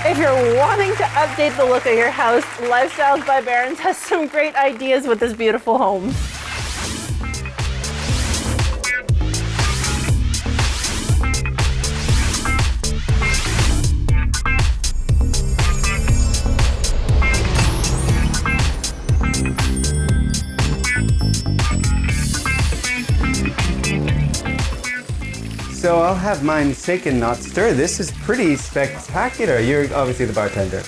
If you're wanting to update the look of your house, Lifestyles by Barron's has some great ideas with this beautiful home. So I'll have mine shaken, not stirred. This is pretty spectacular. You're obviously the bartender.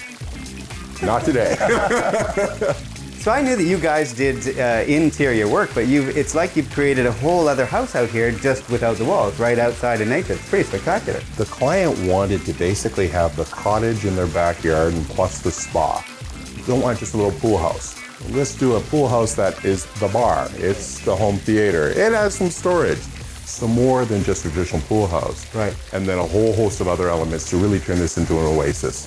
Not today. So I knew that you guys did interior work, but it's like you've created a whole other house out here just without the walls, right outside in nature. It's pretty spectacular. The client wanted to basically have the cottage in their backyard and plus the spa. You don't want just a little pool house. Let's do a pool house that is the bar. It's the home theater. It has some storage. So more than just a traditional pool house. Right. And then a whole host of other elements to really turn this into an oasis.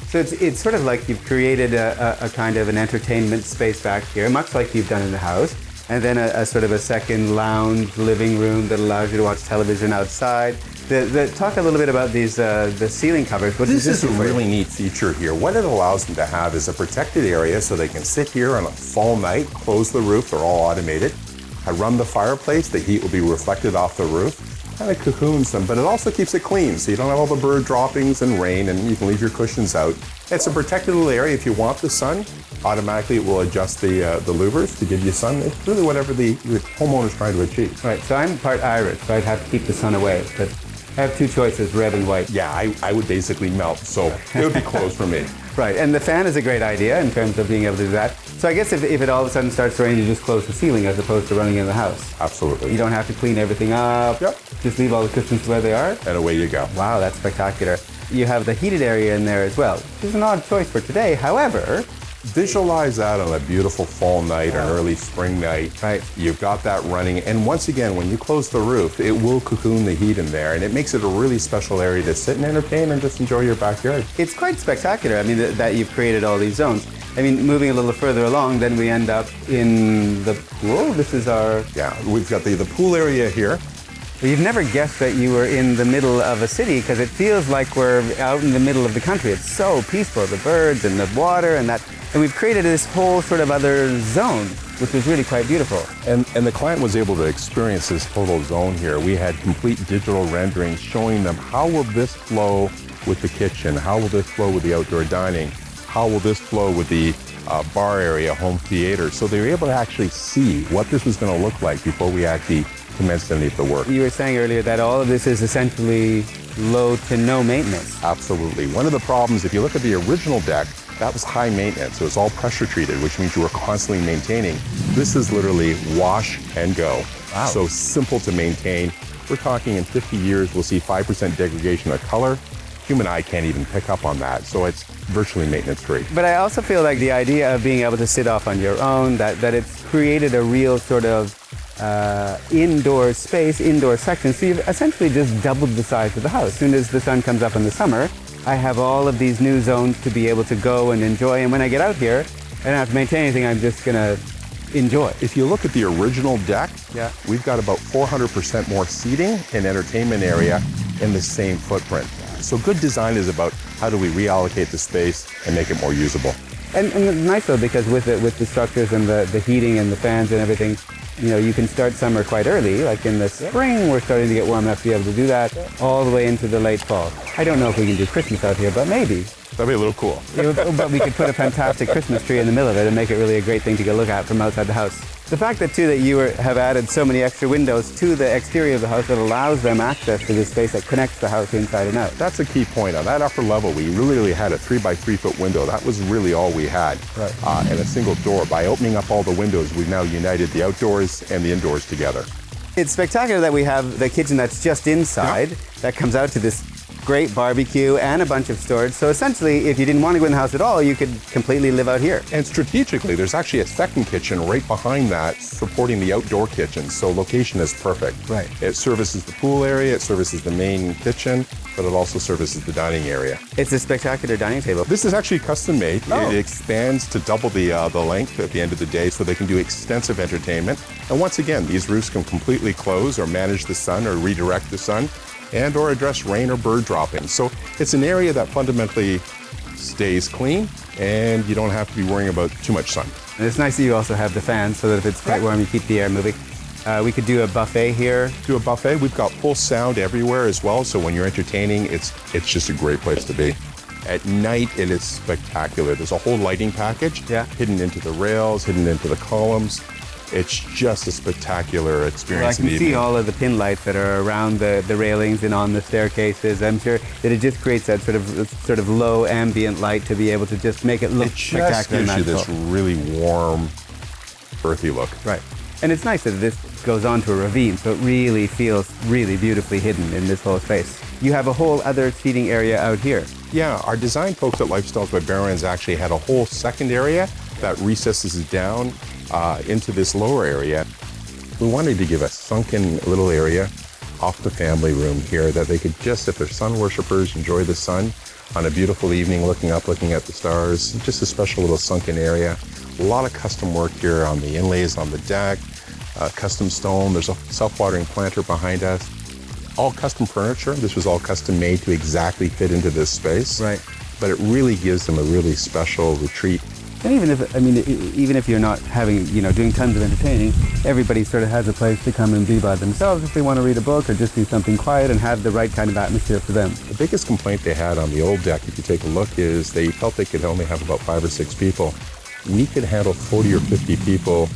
So it's sort of like you've created a kind of an entertainment space back here, much like you've done in the house, and then a sort of a second lounge living room that allows you to watch television outside. Talk a little bit about these the ceiling covers. This is a really neat feature here. What it allows them to have is a protected area so they can sit here on a fall night, close the roof, they're all automated. I run the fireplace, the heat will be reflected off the roof, kind of cocoons them, but it also keeps it clean, so you don't have all the bird droppings and rain, and you can leave your cushions out. It's a protected little area. If you want the sun, automatically it will adjust the louvers to give you sun. It's really whatever the homeowner's trying to achieve. Right, so I'm part Irish, so I'd have to keep the sun away, but I have two choices, red and white. Yeah, I would basically melt, so it would be closed for me. Right, and the fan is a great idea in terms of being able to do that. So I guess if it all of a sudden starts to rain, you just close the ceiling as opposed to running in the house. Absolutely. You don't have to clean everything up. Yep. Just leave all the cushions where they are. And away you go. Wow, that's spectacular. You have the heated area in there as well, which is an odd choice for today. However, visualize that on a beautiful fall night or an early spring night. Right. You've got that running. And once again, when you close the roof, it will cocoon the heat in there. And it makes it a really special area to sit and entertain and just enjoy your backyard. it's quite spectacular. I mean, that you've created all these zones. I mean, moving a little further along, then we end up in the pool. This is our... Yeah, we've got the pool area here. Well, you've never guessed that you were in the middle of a city because it feels like we're out in the middle of the country. It's so peaceful, the birds and the water and that. And we've created this whole sort of other zone, which is really quite beautiful. And the client was able to experience this total zone here. We had complete digital renderings showing them how will this flow with the kitchen, how will this flow with the outdoor dining, how will this flow with the bar area, home theater. So they were able to actually see what this was going to look like before we actually commenced any of the work. You were saying earlier that all of this is essentially low to no maintenance. Absolutely. One of the problems, if you look at the original deck, that was high maintenance. It was all pressure treated, which means you were constantly maintaining. This is literally wash and go. Wow. So simple to maintain. We're talking in 50 years, we'll see 5% degradation of color. Human eye can't even pick up on that. So it's virtually maintenance free. But I also feel like the idea of being able to sit off on your own, that it's created a real sort of indoor space, indoor section. So you've essentially just doubled the size of the house. As soon as the sun comes up in the summer, I have all of these new zones to be able to go and enjoy. And when I get out here, I don't have to maintain anything. I'm just going to enjoy. If you look at the original deck, yeah, we've got about 400% more seating and entertainment area in the same footprint. So good design is about how do we reallocate the space and make it more usable. And it's nice though, because with the structures and the heating and the fans and everything, you know, you can start summer quite early. Like in the spring, we're starting to get warm enough to be able to do that all the way into the late fall. I don't know if we can do Christmas out here, but maybe. That'd be a little cool. But we could put a fantastic Christmas tree in the middle of it and make it really a great thing to go look at from outside the house. The fact that too that you have added so many extra windows to the exterior of the house that allows them access to this space that connects the house inside and out. That's a key point. On that upper level, we really had a 3x3 foot window. That was really all we had. Right. And a single door. By opening up all the windows, we've now united the outdoors and the indoors together. It's spectacular that we have the kitchen that's just inside that comes out to this great barbecue and a bunch of storage. So essentially, if you didn't want to go in the house at all, you could completely live out here. And strategically, there's actually a second kitchen right behind that supporting the outdoor kitchen. So location is perfect. Right. It services the pool area, it services the main kitchen, but it also services the dining area. It's a spectacular dining table. This is actually custom made. Oh. It expands to double the length at the end of the day so they can do extensive entertainment. And once again, these roofs can completely close or manage the sun or redirect the sun. and or address rain or bird dropping. So it's an area that fundamentally stays clean and you don't have to be worrying about too much sun. And it's nice that you also have the fans so that if it's quite warm, you keep the air moving. We could do a buffet here. Do a buffet. We've got full sound everywhere as well, so when you're entertaining, it's just a great place to be. At night, it is spectacular. There's a whole lighting package hidden into the rails, hidden into the columns. It's just a spectacular Well, I experience can in the see evening. all of the pin lights that are around the railings and on the staircases. I'm sure that it just creates that sort of low ambient light to be able to just make it look It just spectacular and gives you magical. this really warm, earthy look. Right. And it's nice that this goes onto a ravine, so it really feels really beautifully hidden in this whole space. You have a whole other seating area out here. Yeah, our design folks at Lifestyles by Barron's actually had a whole second area that recesses down into this lower area. We wanted to give a sunken little area off the family room here that they could just, if they're sun worshipers, enjoy the sun on a beautiful evening, looking up, looking at the stars. Just a special little sunken area. A lot of custom work here on the inlays on the deck, custom stone. There's a self-watering planter behind us. All custom furniture. This was all custom made to exactly fit into this space. Right. But it really gives them a really special retreat. And even if you're not having, doing tons of entertaining, everybody sort of has a place to come and be by themselves if they want to read a book or just do something quiet and have the right kind of atmosphere for them. The biggest complaint they had on the old deck, if you take a look, is they felt they could only have about 5 or 6 people. We could handle 40 or 50 people,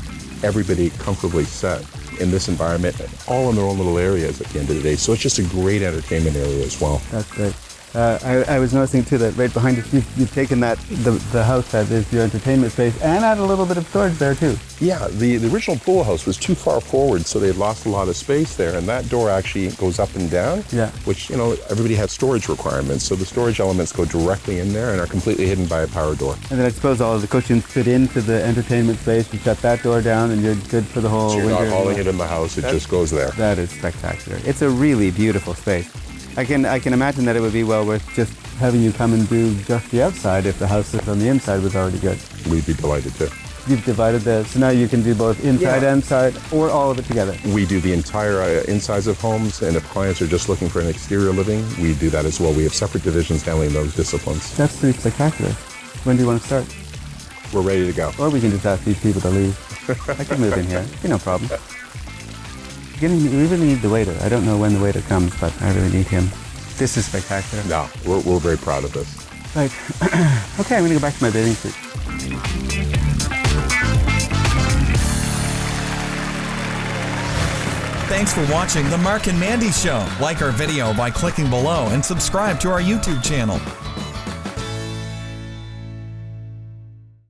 everybody comfortably set in this environment, all in their own little areas at the end of the day. So it's just a great entertainment area as well. That's great. I was noticing too that right behind us, you've taken the house that is your entertainment space and added a little bit of storage there too. Yeah, the original pool house was too far forward, so they lost a lot of space there, and that door actually goes up and down, which, everybody has storage requirements, so the storage elements go directly in there and are completely hidden by a power door. And then I suppose all of the cushions fit into the entertainment space. You shut that door down and you're good for the whole So you're winter. not hauling it in the house, it just goes there. That is spectacular. It's a really beautiful space. I can imagine that it would be well worth just having you come and do just the outside if the house that's on the inside was already good. We'd be delighted to. You've divided so now you can do both inside and side or all of it together. We do the entire insides of homes, and if clients are just looking for an exterior living, we do that as well. We have separate divisions handling those disciplines. That's pretty spectacular. When do you want to start? We're ready to go. Or we can just ask these people to leave. I can move in here. No problem. We really need the waiter. I don't know when the waiter comes, but I really need him. This is spectacular. No, we're very proud of this. Right. Okay, I'm going to go back to my bathing suit. Thanks for watching The Mark and Mandy Show. Like our video by clicking below and subscribe to our YouTube channel.